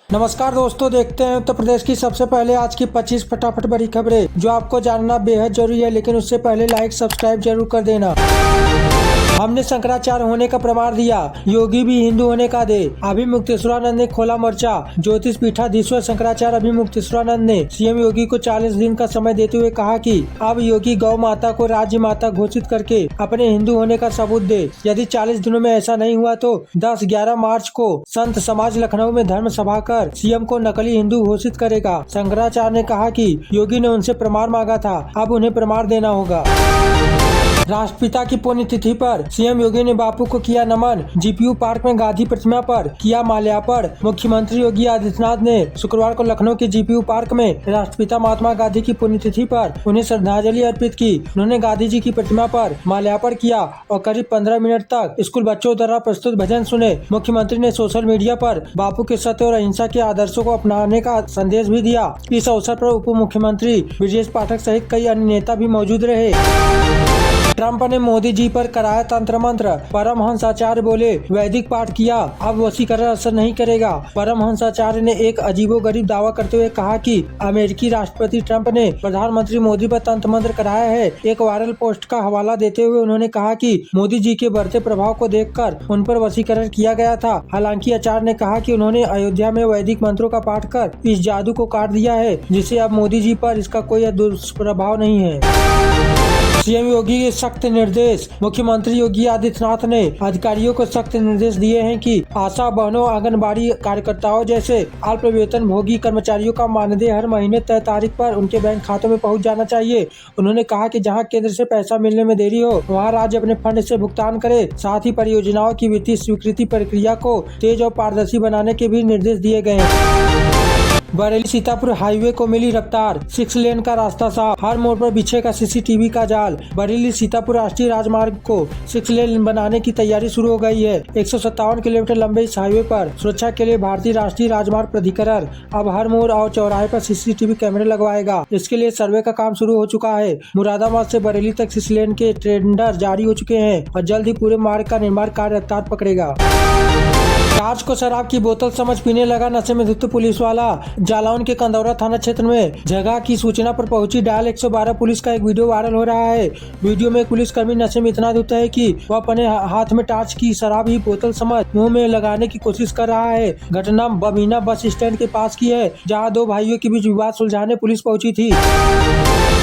नमस्कार दोस्तों, देखते हैं उत्तर प्रदेश की सबसे पहले आज की 25 फटाफट बड़ी खबरें जो आपको जानना बेहद जरूरी है, लेकिन उससे पहले लाइक सब्सक्राइब जरूर कर देना। हमने शंकराचार्य होने का प्रमाण दिया, योगी भी हिंदू होने का दे। अभिमुक्तेश्वरानंद ने खोला मोर्चा। ज्योतिष पीठाधीश्वर शंकराचार्य अभिमुक्तेश्वरानंद ने सीएम योगी को 40 दिन का समय देते हुए कहा कि अब योगी गौ माता को राज्य माता घोषित करके अपने हिंदू होने का सबूत दे। यदि 40 दिनों में ऐसा नहीं हुआ तो 10-11 मार्च को संत समाज लखनऊ में धर्म सभा कर सीएम को नकली हिंदू घोषित करेगा। शंकराचार्य ने कहा कि योगी ने उनसे प्रमाण मांगा था, अब उन्हें प्रमाण देना होगा। राष्ट्रपिता की पुण्यतिथि पर सीएम योगी ने बापू को किया नमन। जीपीयू पार्क में गांधी प्रतिमा पर किया माल्यार्पण। मुख्यमंत्री योगी आदित्यनाथ ने शुक्रवार को लखनऊ के जीपीयू पार्क में राष्ट्रपिता महात्मा गांधी की पुण्यतिथि पर उन्हें श्रद्धांजलि अर्पित की। उन्होंने गांधी जी की प्रतिमा पर माल्यार्पण किया और करीब 15 मिनट तक स्कूल बच्चों द्वारा प्रस्तुत भजन सुने। मुख्यमंत्री ने सोशल मीडिया पर बापू के सत्य और अहिंसा के आदर्शों को अपनाने का संदेश भी दिया। इस अवसर पर उप मुख्यमंत्री ब्रजेश पाठक सहित कई अन्य नेता भी मौजूद रहे। ट्रंप ने मोदी जी पर कराया तंत्र मंत्र। परमहंसाचार्य बोले, वैदिक पाठ किया, अब वशीकरण असर नहीं करेगा। परमहंसाचार्य ने एक अजीबोगरीब दावा करते हुए कहा कि अमेरिकी राष्ट्रपति ट्रंप ने प्रधानमंत्री मोदी पर तंत्र मंत्र कराया है। एक वायरल पोस्ट का हवाला देते हुए उन्होंने कहा कि मोदी जी के बढ़ते प्रभाव को देखकर उन पर वशीकरण किया गया था। हालांकि आचार्य ने कहा कि उन्होंने अयोध्या में वैदिक मंत्रों का पाठ कर इस जादू को काट दिया है, जिससे अब मोदी जी पर इसका कोई दुष्प्रभाव नहीं है। सीएम योगी के सख्त निर्देश। मुख्यमंत्री योगी आदित्यनाथ ने अधिकारियों को सख्त निर्देश दिए हैं कि आशा बहनों, आंगनबाड़ी कार्यकर्ताओं जैसे अल्प वेतन भोगी कर्मचारियों का मानदेय हर महीने तय तारीख पर उनके बैंक खातों में पहुंच जाना चाहिए। उन्होंने कहा कि जहां केंद्र से पैसा मिलने में देरी हो, वहां राज्य अपने फंड से भुगतान करे। साथ ही परियोजनाओं की वित्तीय स्वीकृति प्रक्रिया को तेज और पारदर्शी बनाने के भी निर्देश दिए गए हैं। बरेली सीतापुर हाईवे को मिली रफ्तार। 6 लेन का रास्ता साफ, हर मोड़ पर बिछेगा सीसीटीवी का जाल। बरेली सीतापुर राष्ट्रीय राजमार्ग को 6 लेन बनाने की तैयारी शुरू हो गई है। 157 किलोमीटर लंबे इस हाईवे पर सुरक्षा के लिए भारतीय राष्ट्रीय राजमार्ग प्राधिकरण अब हर मोड़ और चौराहे पर सीसीटीवी कैमरे लगवाएगा। इसके लिए सर्वे का काम शुरू हो चुका है। मुरादाबाद से बरेली तक 6 लेन के टेंडर जारी हो चुके हैं और जल्द ही पूरे मार्ग का निर्माण कार्य रफ्तार पकड़ेगा। कांच को शराब की बोतल समझ पीने लगा नशे में धुत पुलिस वाला। जालौन के कंदौरा थाना क्षेत्र में जगह की सूचना पर पहुंची डायल 112 पुलिस का एक वीडियो वायरल हो रहा है। वीडियो में पुलिसकर्मी नशे में इतना धुत है कि वह अपने हाथ में टार्च की शराब ही बोतल समझ मुंह में लगाने की कोशिश कर रहा है। घटना बबीना बस स्टैंड के पास की है, जहाँ 2 भाइयों के बीच विवाद सुलझाने पुलिस पहुंची थी।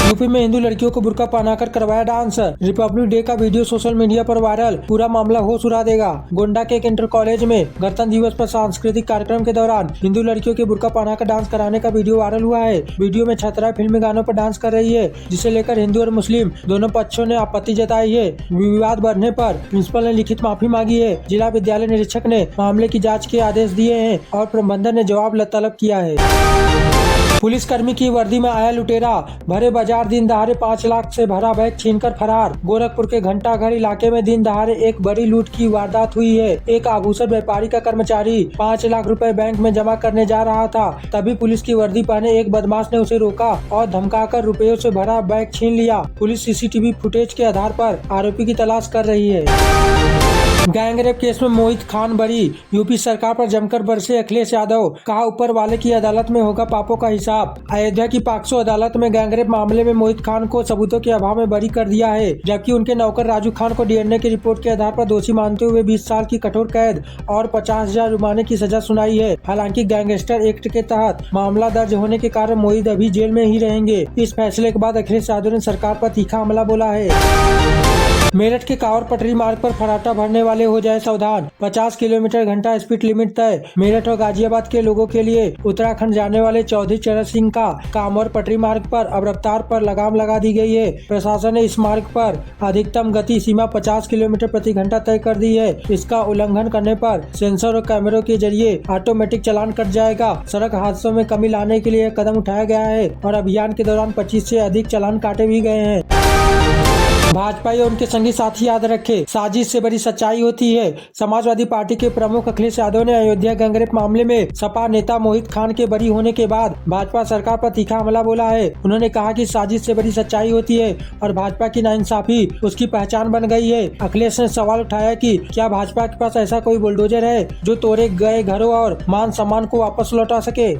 यूपी में हिंदू लड़कियों को बुर्का पहनाकर करवाया डांस। रिपब्लिक डे का वीडियो सोशल मीडिया पर वायरल। पूरा मामला होश उड़ा देगा। गोंडा के एक इंटर कॉलेज में गणतंत्र दिवस पर सांस्कृतिक कार्यक्रम के दौरान हिंदू लड़कियों के बुर्का पहनाकर डांस कराने का वीडियो वायरल हुआ है। वीडियो में छात्राएं फिल्मी गानों पर डांस कर रही है, जिसे लेकर हिंदू और मुस्लिम दोनों पक्षों ने आपत्ति जताई है। विवाद बढ़ने पर प्रिंसिपल ने लिखित माफी मांगी है। जिला विद्यालय निरीक्षक ने मामले की जाँच के आदेश दिए हैं और प्रबंधन ने जवाब तलब किया है। पुलिसकर्मी की वर्दी में आया लुटेरा। भरे बाजार दिन दहाड़े 5 लाख से भरा बैग छीनकर फरार। गोरखपुर के घंटाघर इलाके में दिन दहाड़े एक बड़ी लूट की वारदात हुई है। एक आभूषण व्यापारी का कर्मचारी 5 लाख रुपए बैंक में जमा करने जा रहा था, तभी पुलिस की वर्दी पहने एक बदमाश ने उसे रोका और धमकाकर रुपयों से भरा बैग छीन लिया। पुलिस सीसीटीवी फुटेज के आधार पर आरोपी की तलाश कर रही है। गैंगरेप केस में मोहित खान बरी। यूपी सरकार पर जमकर बरसे अखिलेश यादव। कहा, ऊपर वाले की अदालत में होगा पापों का हिसाब। अयोध्या की पॉक्सो अदालत में गैंगरेप मामले में मोहित खान को सबूतों के अभाव में बरी कर दिया है, जबकि उनके नौकर राजू खान को डीएनए की रिपोर्ट के आधार पर दोषी मानते हुए 20 साल की कठोर कैद और 50,000 जुर्माने की सजा सुनाई है। हालांकि गैंगस्टर एक्ट के तहत मामला दर्ज होने के कारण मोहित अभी जेल में ही रहेंगे। इस फैसले के बाद अखिलेश यादव ने सरकार पर तीखा हमला बोला है। मेरठ के कांवर पटरी मार्ग पर फर्राटा भरने वाले हो जाए सावधान। 50 किलोमीटर घंटा स्पीड लिमिट तय। मेरठ और गाजियाबाद के लोगों के लिए उत्तराखंड जाने वाले चौधरी चरण सिंह का कांवर पटरी मार्ग पर अब रफ्तार पर लगाम लगा दी गई है। प्रशासन ने इस मार्ग पर अधिकतम गति सीमा 50 किलोमीटर प्रति घंटा तय कर दी है। इसका उल्लंघन करने पर सेंसर और कैमरों के जरिए ऑटोमेटिक चालान कट जाएगा। सड़क हादसों में कमी लाने के लिए कदम उठाया गया है और अभियान के दौरान 25 से अधिक चालान काटे भी गए हैं। भाजपा और उनके संगी साथी याद रखे, साजिश से बड़ी सच्चाई होती है। समाजवादी पार्टी के प्रमुख अखिलेश यादव ने अयोध्या गैंगरेप मामले में सपा नेता मोहित खान के बरी होने के बाद भाजपा सरकार पर तीखा हमला बोला है। उन्होंने कहा कि साजिश से बड़ी सच्चाई होती है और भाजपा की नाइंसाफी उसकी पहचान बन गई है। अखिलेश ने सवाल उठाया कि क्या भाजपा के पास ऐसा कोई बुलडोजर है जो तोड़े गए घरों और मान सम्मान को वापस लौटा सके।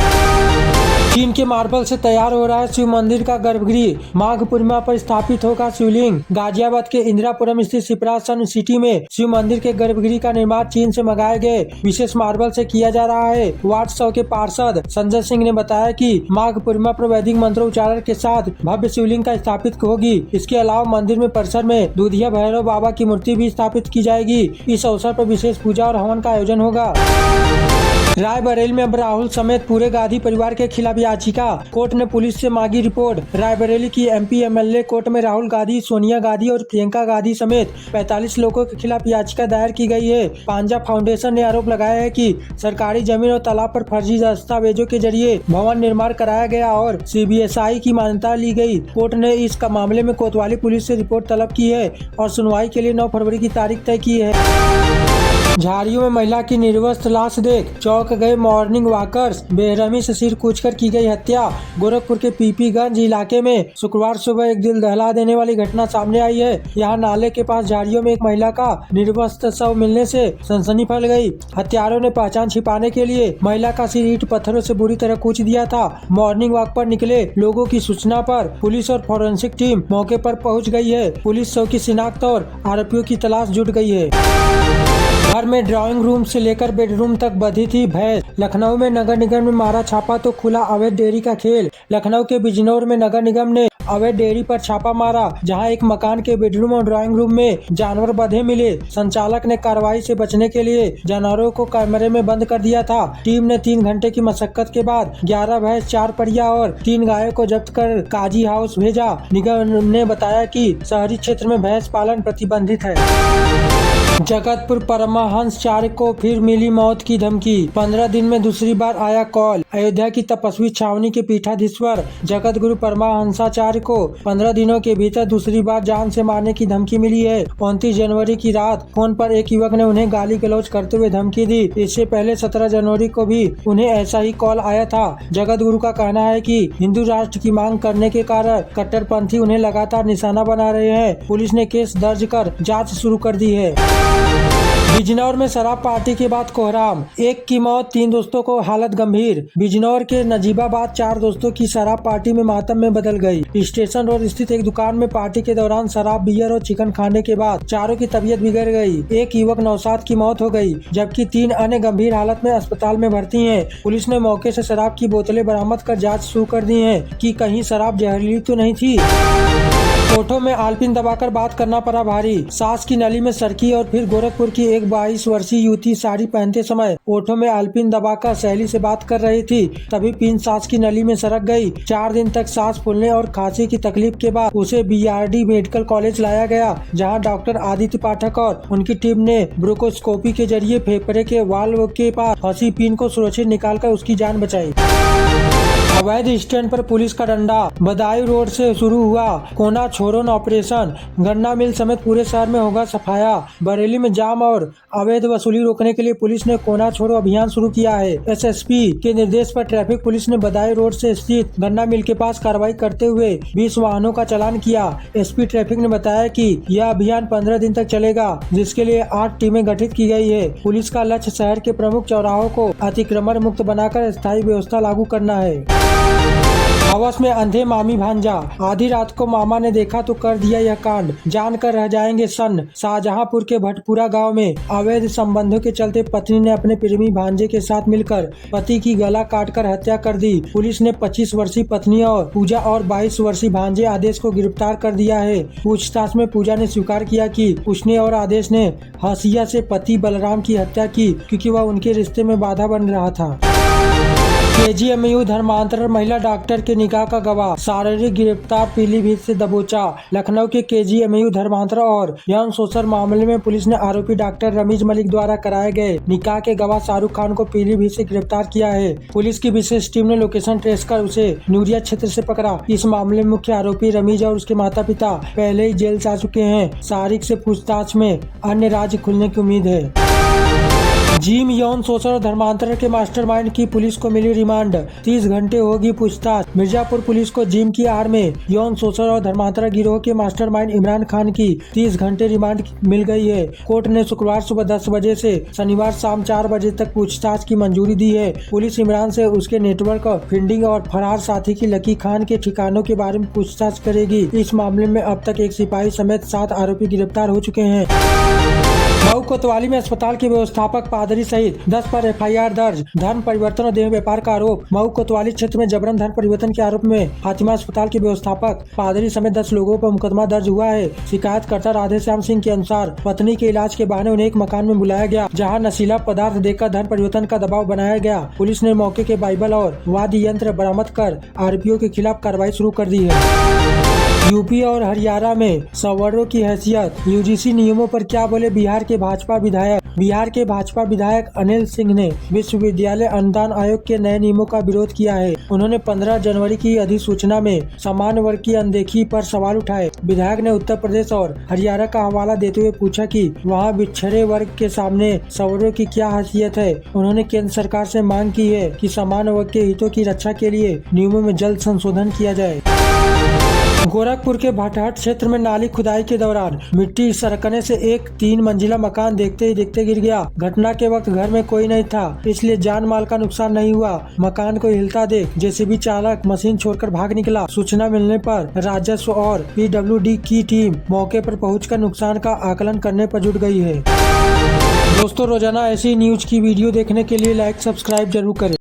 चीन के मार्बल से तैयार हो रहा है शिव मंदिर का गर्भगृह। माघ पूर्णिमा पर स्थापित होगा शिवलिंग। गाजियाबाद के इंदिरापुरम स्थित शिप्रा सन सिटी में शिव मंदिर के गर्भगृह का निर्माण चीन से मंगाए गए विशेष मार्बल से किया जा रहा है। वार्ड 100 के पार्षद संजय सिंह ने बताया कि माघ पूर्णिमा पर वैदिक मंत्रोच्चारण के साथ भव्य शिवलिंग का स्थापित होगी। इसके अलावा मंदिर में परिसर में दूधिया भैरव बाबा की मूर्ति भी स्थापित की जाएगी। इस अवसर पर विशेष पूजा और हवन का आयोजन होगा। रायबरेली में अब राहुल समेत पूरे गांधी परिवार के खिलाफ याचिका। कोर्ट ने पुलिस से मांगी रिपोर्ट। रायबरेली की एमपी एमएलए कोर्ट में राहुल गांधी, सोनिया गांधी और प्रियंका गांधी समेत 45 लोगों के खिलाफ याचिका दायर की गई है। पांजा फाउंडेशन ने आरोप लगाया है कि सरकारी जमीन और तालाब पर फर्जी दस्तावेजों के जरिए भवन निर्माण कराया गया और CBSI की मान्यता ली गई। कोर्ट ने इस मामले में कोतवाली पुलिस से रिपोर्ट तलब की है और सुनवाई के लिए 9 फरवरी की तारीख तय की है। झाड़ियों में महिला की निर्वस्त्र लाश देख चौंक गए मॉर्निंग वॉकर्स। बेरहमी से सिर कूचकर की गई हत्या। गोरखपुर के पीपीगंज इलाके में शुक्रवार सुबह एक दिल दहला देने वाली घटना सामने आई है। यहाँ नाले के पास झाड़ियों में एक महिला का निर्वस्त्र शव मिलने से सनसनी फैल गई। हत्यारों ने पहचान छिपाने के लिए महिला का सिर ईंट पत्थरों से बुरी तरह कूच दिया था। मॉर्निंग वॉक पर निकले लोगों की सूचना पर पुलिस और फोरेंसिक टीम मौके पर पहुँच गई है। पुलिस शव की शिनाख्त और आरोपियों की तलाश जुट गई है। घर में ड्राइंग रूम से लेकर बेडरूम तक बंधी थी भैंस। लखनऊ में नगर निगम ने मारा छापा तो खुला अवैध डेयरी का खेल। लखनऊ के बिजनौर में नगर निगम ने अवैध डेयरी पर छापा मारा, जहां एक मकान के बेडरूम और ड्राइंग रूम में जानवर बंधे मिले। संचालक ने कार्रवाई से बचने के लिए जानवरों को कमरे में बंद कर दिया था। टीम ने 3 घंटे की मशक्कत के बाद 11 भैंस, 4 परिया और 3 गायों को जब्त कर काजी हाउस भेजा। निगम ने बताया कि शहरी क्षेत्र में भैंस पालन प्रतिबंधित है। जगतपुर परमहंसाचार्य को फिर मिली मौत की धमकी। 15 दिन में दूसरी बार आया कॉल। अयोध्या की तपस्वी छावनी के पीठाधीश्वर जगत गुरु परमहंसाचार्य को 15 दिनों के भीतर दूसरी बार जान से मारने की धमकी मिली है। 29 जनवरी की रात फोन पर एक युवक ने उन्हें गाली गलौज करते हुए धमकी दी। इससे पहले 17 जनवरी को भी उन्हें ऐसा ही कॉल आया था। जगत गुरु का कहना है कि हिंदू राष्ट्र की मांग करने के कारण कट्टरपंथी उन्हें लगातार निशाना बना रहे हैं। पुलिस ने केस दर्ज कर जाँच शुरू कर दी है। बिजनौर में शराब पार्टी के बाद कोहराम। एक की मौत, 3 दोस्तों को हालत गंभीर। बिजनौर के नजीबाबाद 4 दोस्तों की शराब पार्टी में मातम में बदल गई। स्टेशन रोड स्थित एक दुकान में पार्टी के दौरान शराब, बियर और चिकन खाने के बाद चारों की तबीयत बिगड़ गई। एक युवक नौशाद की मौत हो गई, जबकि 3 अन्य गंभीर हालत में अस्पताल में भर्ती हैं। पुलिस ने मौके से शराब की बोतलें बरामद कर जाँच शुरू कर दी है कि कहीं शराब जहरीली तो नहीं थी। ओठों में आलपिन दबाकर बात करना पड़ा भारी। सास की नली में सरकी और फिर गोरखपुर की एक 22 वर्षीय युवती साड़ी पहनते समय ओठों में आलपिन दबाकर सहेली से बात कर रही थी, तभी पिन सास की नली में सरक गई। 4 दिन तक सांस फूलने और खांसी की तकलीफ के बाद उसे BRD मेडिकल कॉलेज लाया गया, जहां डॉक्टर आदित्य पाठक और उनकी टीम ने ब्रोंकोस्कोपी के जरिए फेफड़े के वाल्व के पास फंसी पिन को सुरक्षित निकालकर उसकी जान बचाई। अवैध स्टैंड पर पुलिस का डंडा। बदायूं रोड से शुरू हुआ कोना छोड़ो ऑपरेशन। गन्ना मिल समेत पूरे शहर में होगा सफाया। बरेली में जाम और अवैध वसूली रोकने के लिए पुलिस ने कोना छोड़ो अभियान शुरू किया है। SSP के निर्देश पर ट्रैफिक पुलिस ने बदायूं रोड से स्थित गन्ना मिल के पास कार्रवाई करते हुए 20 वाहनों का चालान किया। SP ट्रैफिक ने बताया कि यह अभियान 15 दिन तक चलेगा, जिसके लिए 8 टीमें गठित की गई है। पुलिस का लक्ष्य शहर के प्रमुख चौराहों को अतिक्रमण मुक्त बनाकर स्थायी व्यवस्था लागू करना है। हवस में अंधे मामी भांजा। आधी रात को मामा ने देखा तो कर दिया यह कांड, जानकर रह जाएंगे सन्न। शाहजहांपुर के भटपुरा गांव में अवैध संबंधों के चलते पत्नी ने अपने प्रेमी भांजे के साथ मिलकर पति की गला काटकर हत्या कर दी। पुलिस ने 25 वर्षीय पत्नी और पूजा और 22 वर्षीय भांजे आदेश को गिरफ्तार कर दिया है। पूछताछ में पूजा ने स्वीकार किया कि उसने और आदेश ने हसिया से पति बलराम की हत्या की, क्योंकि वह उनके रिश्ते में बाधा बन रहा था। केजीएमयू धर्मांतरण महिला डॉक्टर के निकाह का गवाह शारीरिक गिरफ्तार पीलीभीत से दबोचा। लखनऊ के केजीएमयू धर्मांतरण और यौन शोषण मामले में पुलिस ने आरोपी डॉक्टर रमीज मलिक द्वारा कराए गए निकाह के गवाह शाहरुख खान को पीलीभीत से गिरफ्तार किया है। पुलिस की विशेष टीम ने लोकेशन ट्रेस कर उसे नूरिया क्षेत्र से पकड़ा। इस मामले में मुख्य आरोपी रमीज और उसके माता पिता पहले ही जेल जा चुके हैं। शाहरुख से पूछताछ में अन्य राज्य खुलने की उम्मीद है। जिम यौन शोषण और धर्मांतरण के मास्टरमाइंड की पुलिस को मिली रिमांड, 30 घंटे होगी पूछताछ। मिर्जापुर पुलिस को जिम की आड़ में यौन शोषण और धर्मांतरण गिरोह के मास्टरमाइंड इमरान खान की 30 घंटे रिमांड मिल गई है। कोर्ट ने शुक्रवार सुबह 10 बजे से शनिवार शाम 4 बजे तक पूछताछ की मंजूरी दी है। पुलिस इमरान से उसके नेटवर्क फंडिंग और फरार साथी की लकी खान के ठिकानों के बारे में पूछताछ करेगी। इस मामले में अब तक एक सिपाही समेत 7 आरोपी गिरफ्तार हो चुके हैं। मऊ कोतवाली में अस्पताल के व्यवस्थापक पादरी सहित 10 पर एफआईआर दर्ज। धर्म परिवर्तन और देह व्यापार का आरोप। मऊ कोतवाली क्षेत्र में जबरन धर्म परिवर्तन के आरोप में फातिमा अस्पताल के व्यवस्थापक पादरी समेत 10 लोगों पर मुकदमा दर्ज हुआ है। शिकायतकर्ता राधेश्याम सिंह के अनुसार पत्नी के इलाज के बहाने उन्हें एक मकान में बुलाया गया, जहाँ नशीला पदार्थ देकर धर्म परिवर्तन का दबाव बनाया गया। पुलिस ने मौके के बाइबल और वाद्य यंत्र बरामद कर आरोपियों के खिलाफ कार्रवाई शुरू कर दी है। यूपी और हरियाणा में सवर्णों की हैसियत, यूजीसी नियमों पर क्या बोले बिहार के भाजपा विधायक। बिहार के भाजपा विधायक अनिल सिंह ने विश्वविद्यालय अनुदान आयोग के नए नियमों का विरोध किया है। उन्होंने 15 जनवरी की अधिसूचना में समान वर्ग की अनदेखी पर सवाल उठाए। विधायक ने उत्तर प्रदेश और हरियाणा का हवाला देते हुए पूछा कि वहां पिछड़े वर्ग के सामने सवर्णों की क्या हैसियत है। उन्होंने केंद्र सरकार से मांग की है कि समान वर्ग के हितों की रक्षा के लिए नियमों में जल्द संशोधन किया जाए। गोरखपुर के भटहट क्षेत्र में नाली खुदाई के दौरान मिट्टी सरकने से एक 3 मंजिला मकान देखते ही देखते गिर गया। घटना के वक्त घर में कोई नहीं था, इसलिए जान माल का नुकसान नहीं हुआ। मकान को हिलता देख जेसीबी चालक मशीन छोड़कर भाग निकला। सूचना मिलने पर राजस्व और पीडब्ल्यूडी की टीम मौके पर पहुंचकर नुकसान का आकलन करने पर जुट गई है। दोस्तों, रोजाना ऐसी न्यूज की वीडियो देखने के लिए लाइक सब्सक्राइब जरूर करें।